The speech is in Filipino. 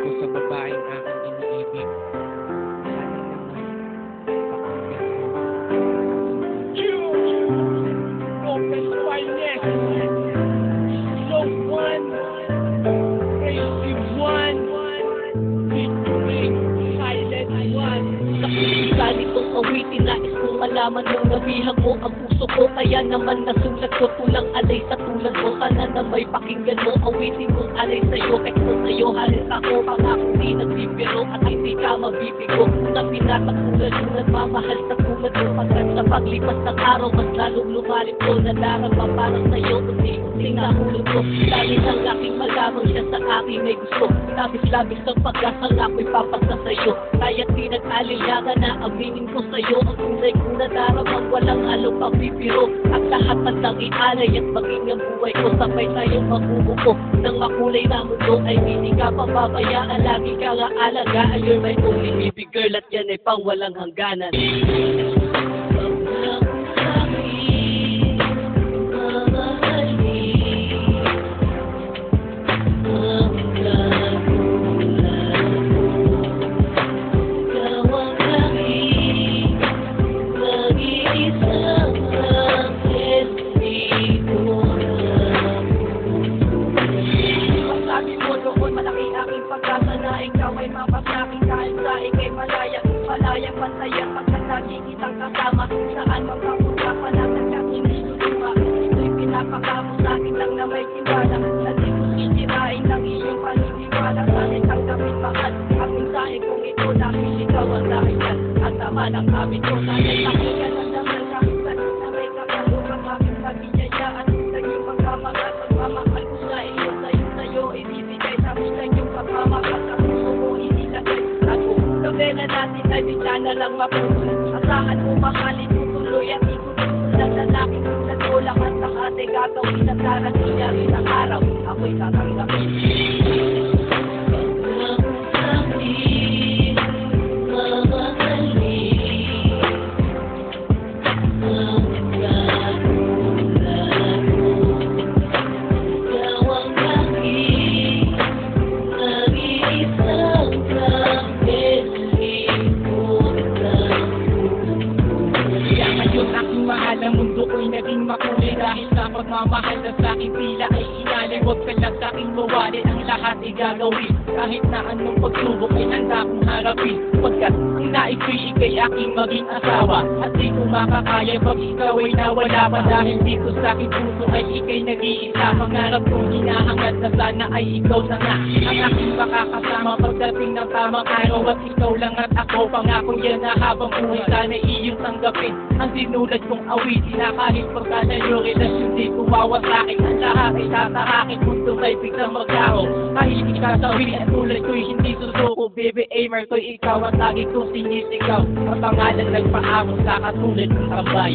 ko sa babaeng aking iniibig. Sana naman pakinggan mo ang Open finance, no one, crazy one, featuring silent one. Sa nitong awitin, nais kong malaman nung nabihag mo ang puso ko. Kaya naman nasulat ko, tulang alay sa tulad mo. Sana na may pakinggan mo, awitin kong alay sa'yo. Teksto sa'yo, halit ako, pangako di nagbibiro at hindi ka mabibigo. Na pinatagpulan mo, nagmamahal sa tulad mo. Pagkat sa paglipas ng araw, mas lalong lumalit ko. Nadarama parang sa'yo, unti-unti nahulog ko. Dahil ang aking malamang siya sa akin may gusto. Labis-labis ang pagkasal ako'y papasa sa'yo. Kaya't di nag-alilangan na aminin ko sa'yo. Ang tunay kong nadaramang walang halong pagbibiro. At lahat ng ialay at maging ang buhay ko. Sabay tayong mabubuo ng makulay na mundo. Ay hindi ka pababayaan, lagi ka nga alagaan. You're my only baby girl at yan ay pang walang hangganan. Malayang masaya pagkat lagi kitang kasama. Saan magpapunta pa lang hanggang hindi luluma. Ito'y pinapakamo sa akin lang na may tiwala. Hindi ko sisirain ng iyong paniniwala. Sana'y tanggapin mahal aming sahe kung ito dahil ikaw ang dahilan. At tama ng amin ko, sana'y pakinggan ang damal kahit na may kapalukan aking pagkiyayaan. Sa iyong pagmamahal, pagmamahal ko sa iyo, sa'yo ibibigay sa amin sa iyong pagmamahal. Sa puso mo inilagay ako. Kabela natin ay bigla na lang mapupunan. Asahan mo mahalin mo tuloy at ikutin ng lalaki sa tulak at nakate gagawin at darating niya rin ang araw. Ako'y tatanggapin. Ang mundo ko'y naging makulay dahil sa pagmamahal na sa'king tila ay inalay. Huwag ka lang sa'king mawali, ang lahat ay gagawin. Kahit na anong pagsubok ay handa kong harapin. Pagkat ang nais ko'y ikay aking maging asawa. At di ko makakaya pag ikaw ay nawala pa. Dahil dito sa'king puso ay ikay nag-iisa. Pangarap kong hinahangad na sana ay ikaw na nga ang aking makakasama pagdating ng tamang araw. At ikaw lang at ako, pangako yan na habang buhay sana iyong tanggapin ang sinulat kong awitin na kahit pagkalayo relasyon di kumawasakin. Ang lahat ay tatarakin kung tumay biglang magkao. Kahit ikasawin at tulad ko'y hindi susuko. Baby Aimer ko'y ikaw at lagi kong sinisigaw. Ang pangalan nagpaabot sa katulad ng tambay.